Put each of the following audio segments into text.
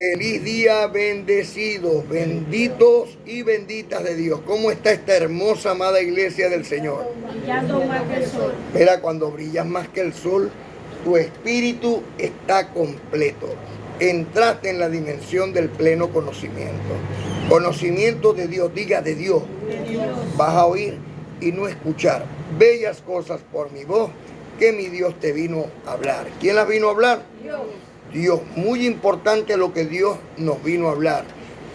Feliz día, bendecidos, benditos y benditas de Dios. ¿Cómo está esta hermosa, amada iglesia del Señor? Brillando más que el sol. Mira, cuando brillas más que el sol, tu espíritu está completo. Entraste en la dimensión del pleno conocimiento. Conocimiento de Dios, diga de Dios. De Dios. Vas a oír y no escuchar bellas cosas por mi voz que mi Dios te vino a hablar. ¿Quién las vino a hablar? Dios. Dios, muy importante lo que Dios nos vino a hablar,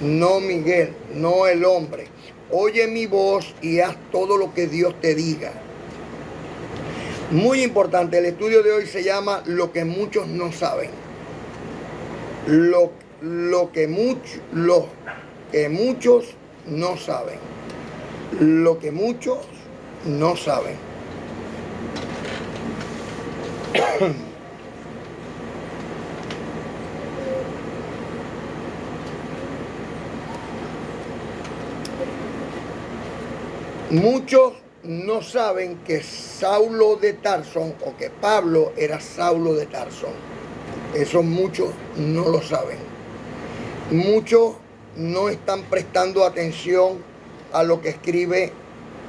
no Miguel, no el hombre. Oye mi voz y haz todo lo que Dios te diga. Muy importante, el estudio de hoy se llama Lo que muchos no saben. Lo que muchos no saben. Lo que muchos no saben. Muchos no saben que Saulo de Tarsón o que Pablo era Saulo de Tarsón. Eso muchos no lo saben. Muchos no están prestando atención a lo que escribe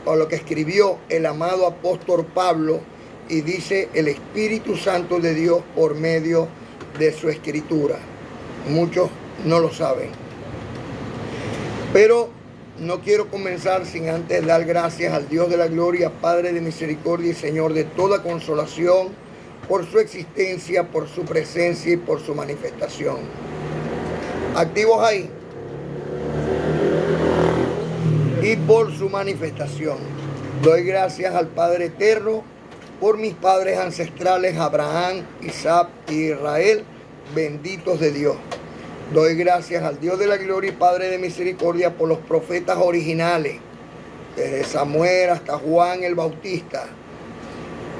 o lo que escribió el amado apóstol Pablo y dice el Espíritu Santo de Dios por medio de su escritura. Muchos no lo saben. Pero no quiero comenzar sin antes dar gracias al Dios de la gloria, Padre de misericordia y Señor de toda consolación, por su existencia, por su presencia y por su manifestación. Activos ahí. Y por su manifestación. Doy gracias al Padre eterno por mis padres ancestrales Abraham, Isaac y Israel, benditos de Dios. Doy gracias al Dios de la gloria y Padre de misericordia por los profetas originales, desde Samuel hasta Juan el Bautista.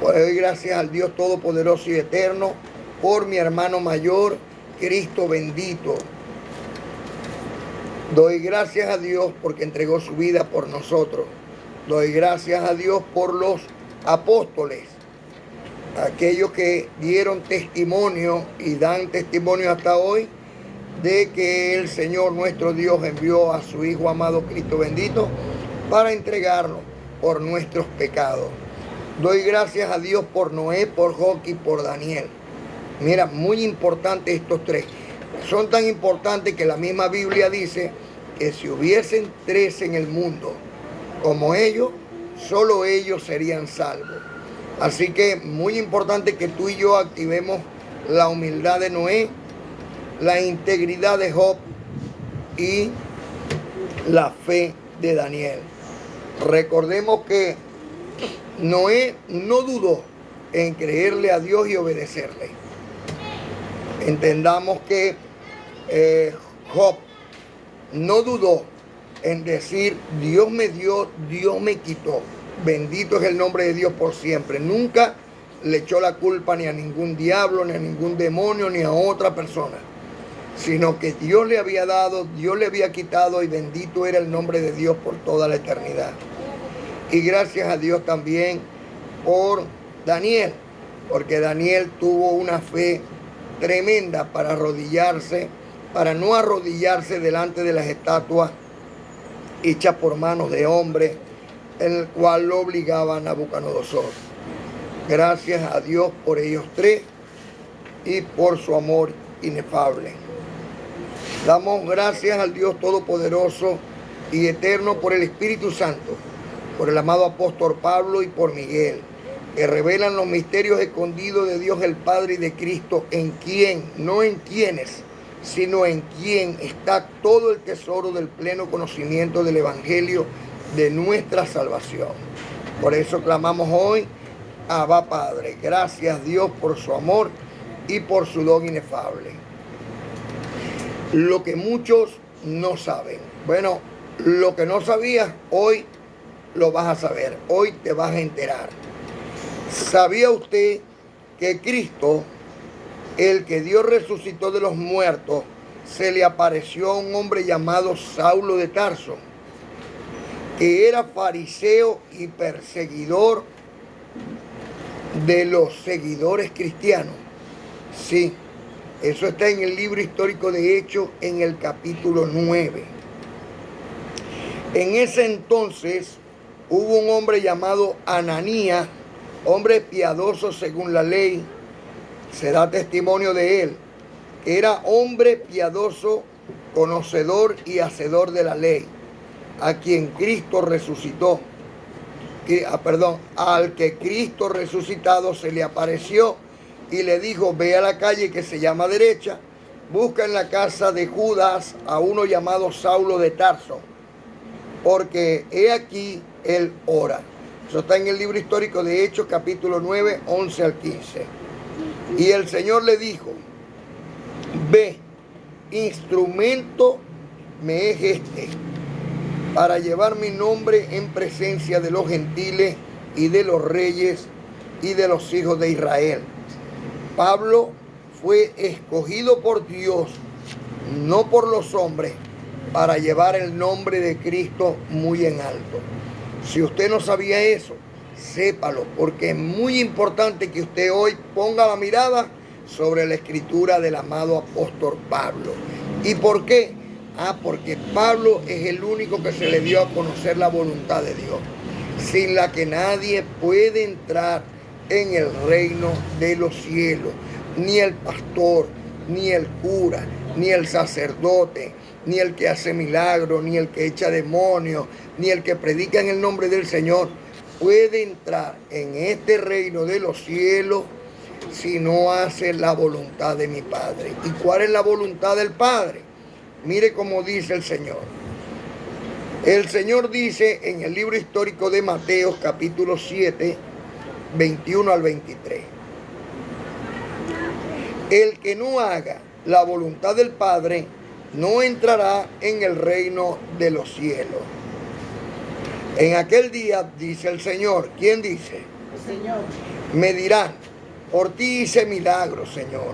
Doy gracias al Dios todopoderoso y eterno por mi hermano mayor, Cristo bendito. Doy gracias a Dios porque entregó su vida por nosotros. Doy gracias a Dios por los apóstoles, aquellos que dieron testimonio y dan testimonio hasta hoy de que el Señor nuestro Dios envió a su Hijo amado Cristo bendito para entregarlo por nuestros pecados. Doy gracias a Dios por Noé, por Job y por Daniel. Mira, muy importantes estos tres. Son tan importantes que la misma Biblia dice que si hubiesen tres en el mundo como ellos, solo ellos serían salvos. Así que muy importante que tú y yo activemos la humildad de Noé, la integridad de Job y la fe de Daniel. Recordemos que Noé no dudó en creerle a Dios y obedecerle. Entendamos que Job no dudó en decir Dios me dio, Dios me quitó. Bendito es el nombre de Dios por siempre. Nunca le echó la culpa ni a ningún diablo, ni a ningún demonio, ni a otra persona, sino que Dios le había dado, Dios le había quitado y bendito era el nombre de Dios por toda la eternidad. Y gracias a Dios también por Daniel, porque Daniel tuvo una fe tremenda para arrodillarse, para no arrodillarse delante de las estatuas hechas por manos de hombres, el cual lo obligaba a Nabucodonosor. Gracias a Dios por ellos tres y por su amor inefable. Damos gracias al Dios Todopoderoso y Eterno por el Espíritu Santo, por el amado apóstol Pablo y por Miguel, que revelan los misterios escondidos de Dios el Padre y de Cristo, en quien, no en quienes, sino en quien está todo el tesoro del pleno conocimiento del Evangelio de nuestra salvación. Por eso clamamos hoy, Abba Padre. Gracias Dios por su amor y por su don inefable. Lo que muchos no saben. Bueno, lo que no sabías, hoy lo vas a saber. Hoy te vas a enterar. ¿Sabía usted que Cristo, el que Dios resucitó de los muertos, se le apareció a un hombre llamado Saulo de Tarso, que era fariseo y perseguidor de los seguidores cristianos? Sí, Eso está en el libro histórico de Hechos, en el capítulo 9. En ese entonces hubo un hombre llamado Ananías, hombre piadoso según la ley, se da testimonio de él, que era hombre piadoso, conocedor y hacedor de la ley, a quien Cristo resucitó. Al que Cristo resucitado se le apareció y le dijo: ve a la calle que se llama derecha, busca en la casa de Judas a uno llamado Saulo de Tarso, porque he aquí él ora. Eso está en el libro histórico de Hechos, capítulo 9, 11 al 15. Y el Señor le dijo: ve, instrumento me es este, para llevar mi nombre en presencia de los gentiles y de los reyes y de los hijos de Israel. Pablo fue escogido por Dios, no por los hombres, para llevar el nombre de Cristo muy en alto. Si usted no sabía eso, sépalo, porque es muy importante que usted hoy ponga la mirada sobre la escritura del amado apóstol Pablo. ¿Y por qué? Porque Pablo es el único que se le dio a conocer la voluntad de Dios, sin la que nadie puede entrar en el reino de los cielos, ni el pastor, ni el cura, ni el sacerdote, ni el que hace milagros, ni el que echa demonios, ni el que predica en el nombre del Señor puede entrar en este reino de los cielos si no hace la voluntad de mi Padre. ¿Y cuál es la voluntad del Padre? Mire cómo dice el Señor. El Señor dice en el libro histórico de Mateo, capítulo 7, 21 al 23. El que no haga la voluntad del Padre no entrará en el reino de los cielos. En aquel día, dice el Señor, ¿quién dice? El Señor. Me dirán: por ti hice milagros, Señor,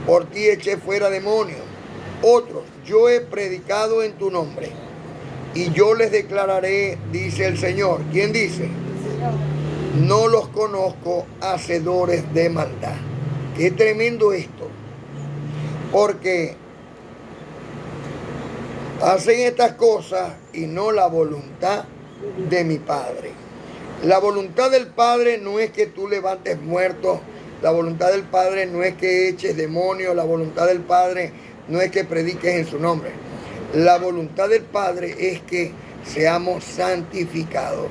por ti eché fuera demonios. Otros: yo he predicado en tu nombre, y yo les declararé, dice el Señor. ¿Quién dice? El Señor. No los conozco, hacedores de maldad. Qué tremendo esto, porque hacen estas cosas y no la voluntad de mi Padre. La voluntad del Padre no es que tú levantes muertos, la voluntad del Padre no es que eches demonios, la voluntad del Padre no es que prediques en su nombre. La voluntad del Padre es que seamos santificados.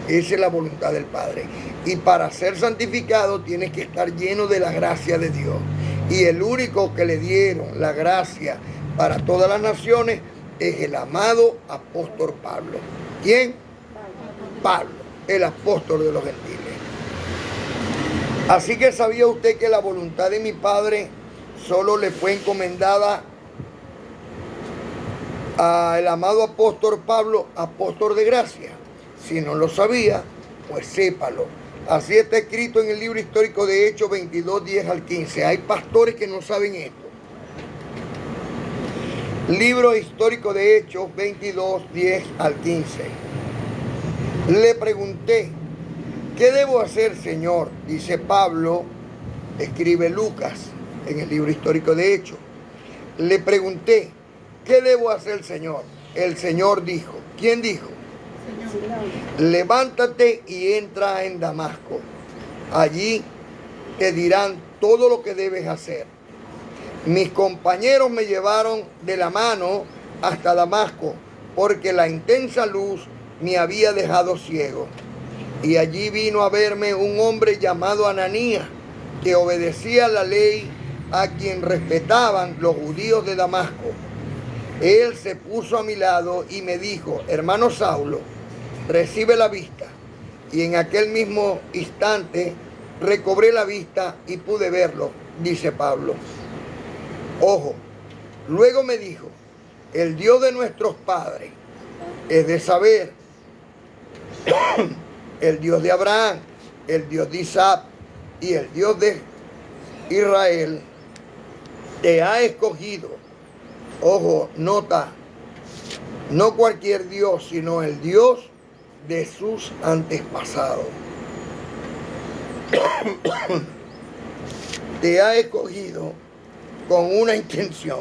Esa es la voluntad del Padre. Y para ser santificado tienes que estar lleno de la gracia de Dios. Y el único que le dieron la gracia para todas las naciones es el amado apóstol Pablo. ¿Quién? Pablo, el apóstol de los gentiles. Así que ¿sabía usted que la voluntad de mi Padre solo le fue encomendada al amado apóstol Pablo, apóstol de gracia? Si no lo sabía, pues sépalo. Así está escrito en el libro histórico de Hechos 22, 10 al 15. Hay pastores que no saben esto. Libro histórico de Hechos 22, 10 al 15. Le pregunté: ¿qué debo hacer, Señor? Dice Pablo, escribe Lucas en el libro histórico de Hechos. Le pregunté: ¿qué debo hacer, Señor? El Señor dijo. ¿Quién dijo? Señor. Levántate y entra en Damasco. Allí te dirán todo lo que debes hacer. Mis compañeros me llevaron de la mano hasta Damasco, porque la intensa luz me había dejado ciego. Y allí vino a verme un hombre llamado Ananías, que obedecía la ley, a quien respetaban los judíos de Damasco. Él se puso a mi lado y me dijo: hermano Saulo, recibe la vista. Y en aquel mismo instante recobré la vista y pude verlo, dice Pablo. Ojo, luego me dijo: el Dios de nuestros padres, es de saber, el Dios de Abraham, el Dios de Isaac y el Dios de Israel, te ha escogido. Ojo, nota, no cualquier Dios, sino el Dios de sus antepasados. Te ha escogido con una intención,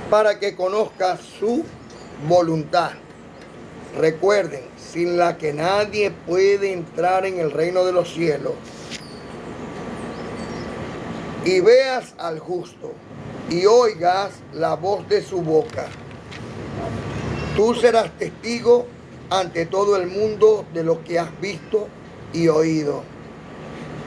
para que conozca su voluntad. Recuerden, sin la que nadie puede entrar en el reino de los cielos. Y veas al justo y oigas la voz de su boca. Tú serás testigo ante todo el mundo de lo que has visto y oído.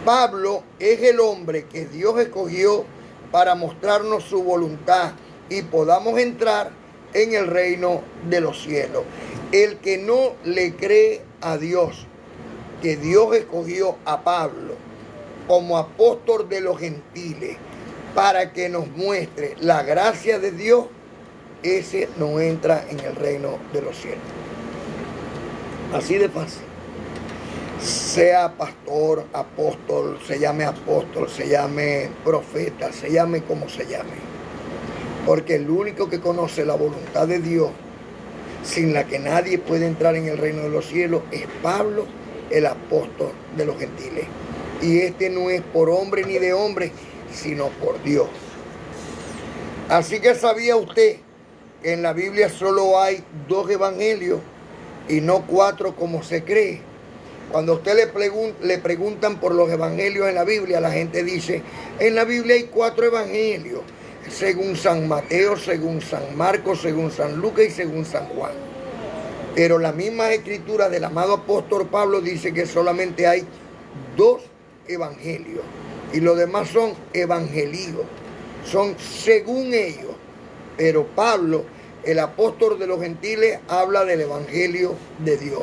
Pablo es el hombre que Dios escogió para mostrarnos su voluntad y podamos entrar en el reino de los cielos. El que no le cree a Dios, que Dios escogió a Pablo como apóstol de los gentiles para que nos muestre la gracia de Dios, ese no entra en el reino de los cielos. Así de fácil. Sea pastor, apóstol, se llame profeta, se llame como se llame. Porque el único que conoce la voluntad de Dios, sin la que nadie puede entrar en el reino de los cielos, es Pablo, el apóstol de los gentiles. Y este no es por hombre ni de hombre, sino por Dios. Así que ¿sabía usted que en la Biblia solo hay 2 evangelios y no 4 como se cree? Cuando a usted le preguntan por los evangelios en la Biblia, la gente dice, en la Biblia hay 4 evangelios, según San Mateo, según San Marcos, según San Lucas y según San Juan. Pero la misma escritura del amado apóstol Pablo dice que solamente hay 2 evangelios y los demás son evangelios, son según ellos. Pero Pablo, el apóstol de los gentiles, habla del evangelio de Dios.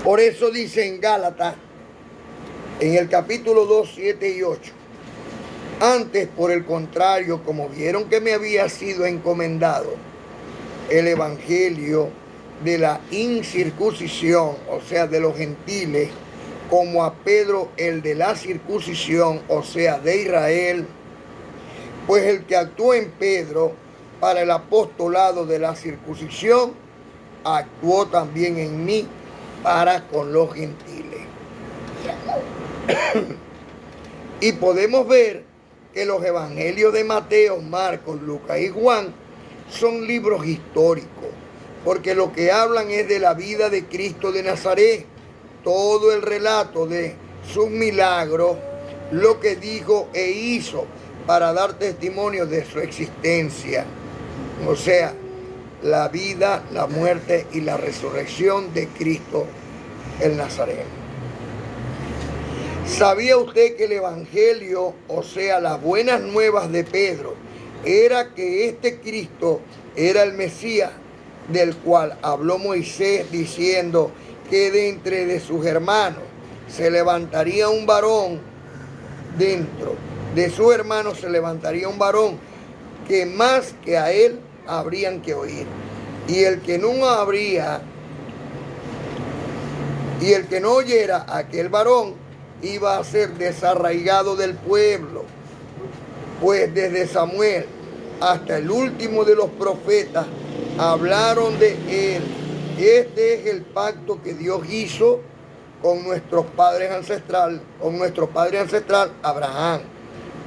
Por eso dice en Gálatas, en el capítulo 2, 7 y 8, antes, por el contrario, como vieron que me había sido encomendado el evangelio de la incircuncisión, o sea, de los gentiles, como a Pedro el de la circuncisión, o sea, de Israel, pues el que actuó en Pedro para el apostolado de la circuncisión, actuó también en mí para con los gentiles. Y podemos ver que los evangelios de Mateo, Marcos, Lucas y Juan son libros históricos, porque lo que hablan es de la vida de Cristo de Nazaret, todo el relato de sus milagros, lo que dijo e hizo para dar testimonio de su existencia. O sea, la vida, la muerte y la resurrección de Cristo el Nazareno. ¿Sabía usted que el evangelio, o sea, las buenas nuevas de Pedro, era que este Cristo era el Mesías, del cual habló Moisés diciendo que de entre de sus hermanos se levantaría un varón, dentro de sus hermanos se levantaría un varón que más que a él habrían que oír, y el que no oyera a aquel varón iba a ser desarraigado del pueblo, pues desde Samuel hasta el último de los profetas hablaron de él. Este es el pacto que Dios hizo con nuestro padre ancestral Abraham,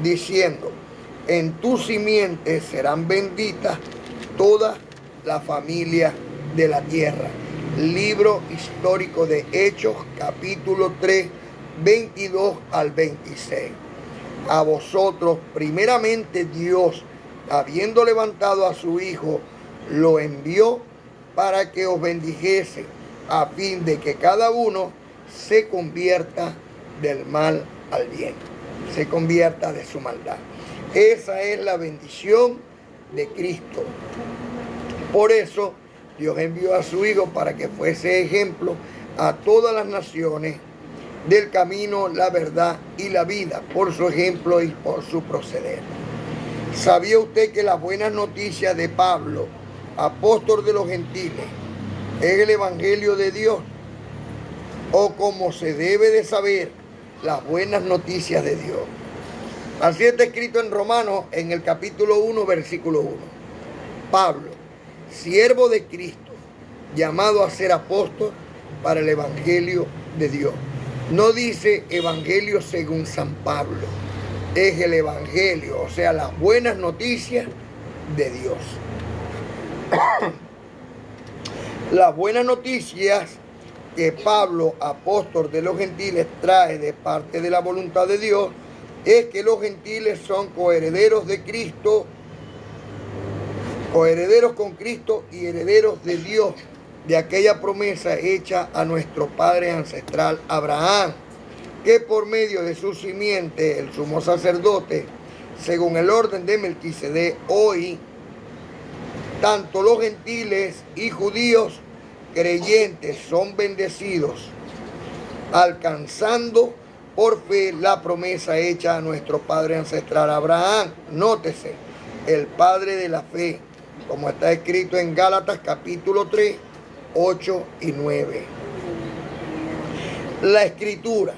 diciendo, en tu simiente serán benditas todas las familias de la tierra. Libro histórico de Hechos, capítulo 3, 22 al 26. A vosotros, primeramente Dios, habiendo levantado a su Hijo, lo envió para que os bendijese, a fin de que cada uno se convierta del mal al bien, se convierta de su maldad. Esa es la bendición de Cristo. Por eso Dios envió a su Hijo para que fuese ejemplo a todas las naciones del camino, la verdad y la vida, por su ejemplo y por su proceder. ¿Sabía usted que las buenas noticias de Pablo, apóstol de los gentiles, es el evangelio de Dios? O como se debe de saber, las buenas noticias de Dios. Así está escrito en Romanos, en el capítulo 1, versículo 1. Pablo, siervo de Cristo, llamado a ser apóstol para el evangelio de Dios. No dice evangelio según San Pablo, es el Evangelio, o sea, las buenas noticias de Dios. Las buenas noticias que Pablo, apóstol de los gentiles, trae de parte de la voluntad de Dios es que los gentiles son coherederos de Cristo, coherederos con Cristo y herederos de Dios, de aquella promesa hecha a nuestro padre ancestral Abraham, que por medio de su simiente, el sumo sacerdote, según el orden de Melquisedec, hoy, tanto los gentiles y judíos creyentes son bendecidos, alcanzando por fe la promesa hecha a nuestro padre ancestral Abraham. Nótese, el padre de la fe, como está escrito en Gálatas capítulo 3, 8 y 9. La Escritura,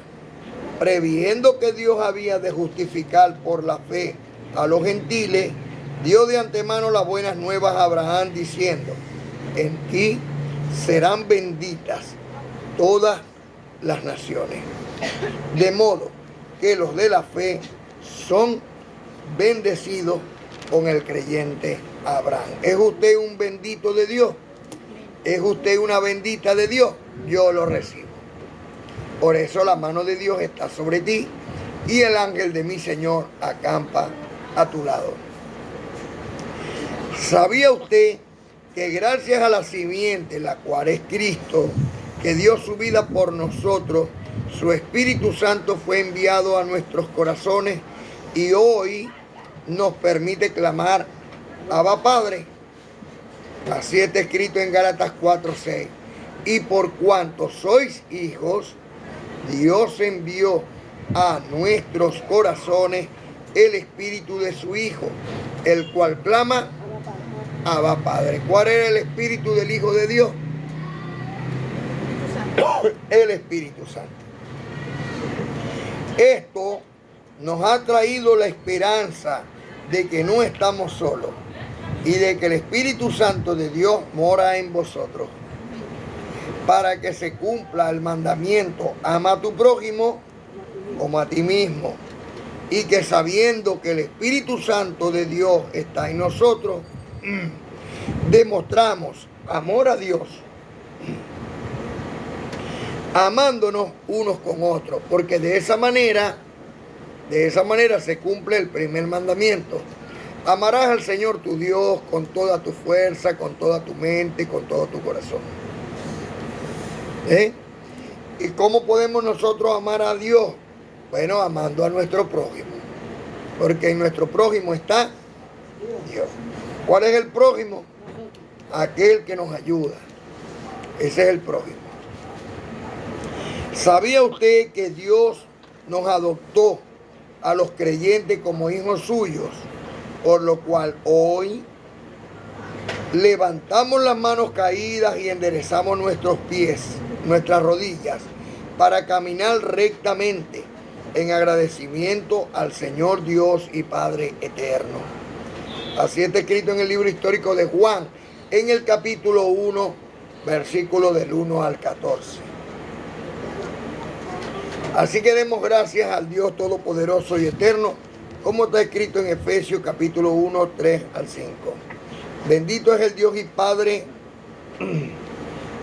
previendo que Dios había de justificar por la fe a los gentiles, dio de antemano las buenas nuevas a Abraham diciendo: en ti serán benditas todas las naciones. De modo que los de la fe son bendecidos con el creyente Abraham. ¿Es usted un bendito de Dios? ¿Es usted una bendita de Dios? Yo lo recibo. Por eso la mano de Dios está sobre ti y el ángel de mi Señor acampa a tu lado. ¿Sabía usted que gracias a la simiente, la cual es Cristo, que dio su vida por nosotros, su Espíritu Santo fue enviado a nuestros corazones y hoy nos permite clamar: Abba Padre? Así está escrito en Gálatas 4:6. Y por cuanto sois hijos, Dios envió a nuestros corazones el Espíritu de su Hijo, el cual clama: Abba Padre. ¿Cuál era el Espíritu del Hijo de Dios? El Espíritu Santo. Esto nos ha traído la esperanza de que no estamos solos y de que el Espíritu Santo de Dios mora en vosotros, para que se cumpla el mandamiento: ama a tu prójimo como a ti mismo, y que sabiendo que el Espíritu Santo de Dios está en nosotros, demostramos amor a Dios, amándonos unos con otros, porque de esa manera se cumple el primer mandamiento: amarás al Señor tu Dios con toda tu fuerza, con toda tu mente, con todo tu corazón. ¿Y cómo podemos nosotros amar a Dios? Bueno, amando a nuestro prójimo, porque en nuestro prójimo está Dios. ¿Cuál es el prójimo? Aquel que nos ayuda. Ese es el prójimo. ¿Sabía usted que Dios nos adoptó a los creyentes como hijos suyos? Por lo cual hoy levantamos las manos caídas y enderezamos nuestros pies, nuestras rodillas, para caminar rectamente en agradecimiento al Señor Dios y Padre eterno. Así está escrito en el libro histórico de Juan, en el capítulo 1, versículo del 1 al 14. Así que demos gracias al Dios Todopoderoso y Eterno, como está escrito en Efesios capítulo 1, 3 al 5. Bendito es el Dios y Padre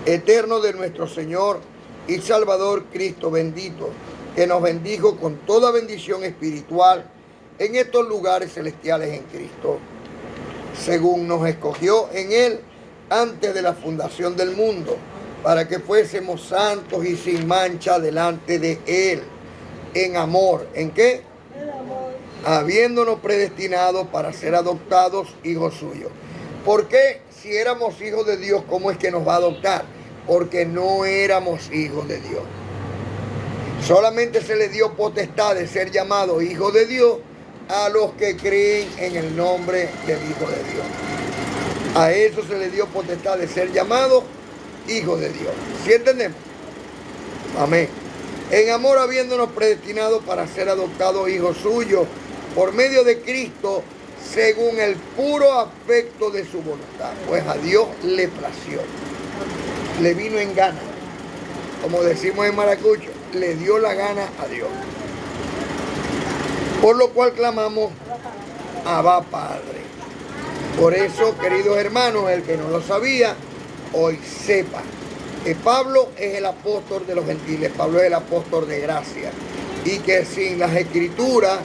eterno de nuestro Señor y Salvador Cristo bendito, que nos bendijo con toda bendición espiritual en estos lugares celestiales en Cristo, según nos escogió en Él antes de la fundación del mundo, para que fuésemos santos y sin mancha delante de Él, en amor. ¿En qué? En amor. Habiéndonos predestinados para ser adoptados hijos suyos. ¿Por qué? Si éramos hijos de Dios, ¿cómo es que nos va a adoptar? Porque no éramos hijos de Dios. Solamente se le dio potestad de ser llamados hijos de Dios a los que creen en el nombre del Hijo de Dios. A eso se le dio potestad de ser llamados hijos de Dios. ¿Sí entendemos? Amén. En amor, habiéndonos predestinados para ser adoptados hijos suyos por medio de Cristo, según el puro afecto de su voluntad. Pues a Dios le plació, le vino en gana, como decimos en maracucho, le dio la gana a Dios. Por lo cual clamamos, Abba Padre. Por eso, queridos hermanos, el que no lo sabía, hoy sepa que Pablo es el apóstol de los gentiles, Pablo es el apóstol de gracia, y que sin las escrituras,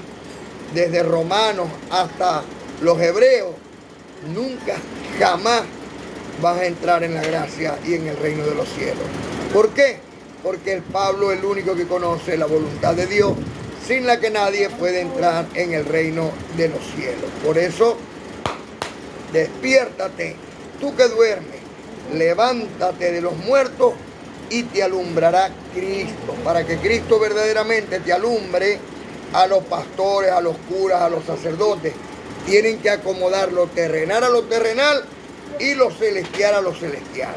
desde Romanos hasta los hebreos, nunca, jamás vas a entrar en la gracia y en el reino de los cielos. ¿Por qué? Porque el Pablo es el único que conoce la voluntad de Dios, sin la que nadie puede entrar en el reino de los cielos. Por eso, despiértate, tú que duermes, levántate de los muertos y te alumbrará Cristo, para que Cristo verdaderamente te alumbre. A los pastores, a los curas, a los sacerdotes, tienen que acomodar lo terrenal a lo terrenal y lo celestial a lo celestial.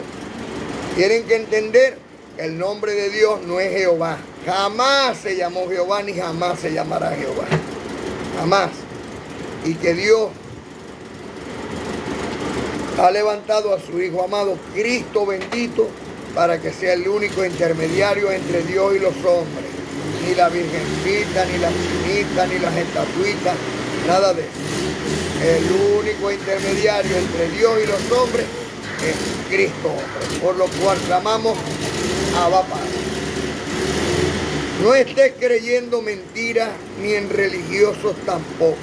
Tienen que entender que el nombre de Dios no es Jehová. Jamás se llamó Jehová ni jamás se llamará Jehová. Jamás. Y que Dios ha levantado a su Hijo amado, Cristo bendito, para que sea el único intermediario entre Dios y los hombres. Ni la virgencita, ni la chinita, ni las estatuitas, nada de eso. El único intermediario entre Dios y los hombres es Cristo hombre, por lo cual clamamos Abba Padre. No estés creyendo mentiras ni en religiosos tampoco.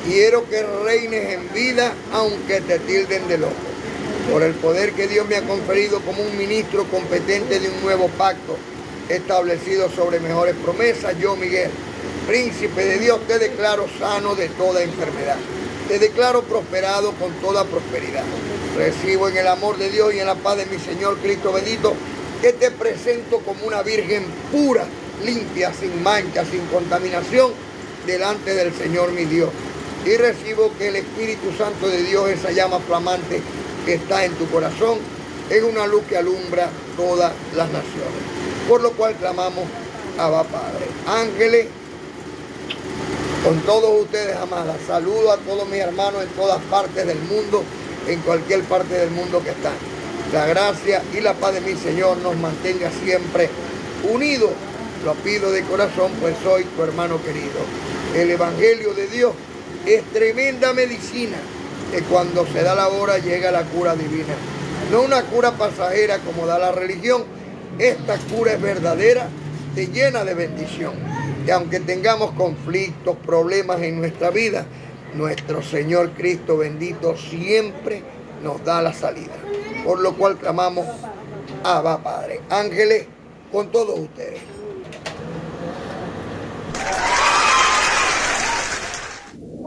Quiero que reines en vida aunque te tilden de loco. Por el poder que Dios me ha conferido como un ministro competente de un nuevo pacto establecido sobre mejores promesas, yo, Miguel, príncipe de Dios, te declaro sano de toda enfermedad. Te declaro prosperado con toda prosperidad. Recibo en el amor de Dios y en la paz de mi Señor Cristo bendito, que te presento como una virgen pura, limpia, sin mancha, sin contaminación, delante del Señor mi Dios. Y recibo que el Espíritu Santo de Dios, esa llama flamante que está en tu corazón, es una luz que alumbra todas las naciones. Por lo cual clamamos Abba Padre. Ángeles, con todos ustedes, amadas, saludo a todos mis hermanos en todas partes del mundo, en cualquier parte del mundo que están. La gracia y la paz de mi Señor nos mantenga siempre unidos. Lo pido de corazón, pues soy tu hermano querido. El Evangelio de Dios es tremenda medicina, que cuando se da la hora llega la cura divina. No una cura pasajera como da la religión. Esta cura es verdadera, te llena de bendición. Y aunque tengamos conflictos, problemas en nuestra vida, nuestro Señor Cristo bendito siempre nos da la salida. Por lo cual clamamos Abba Padre. Ángeles, con todos ustedes.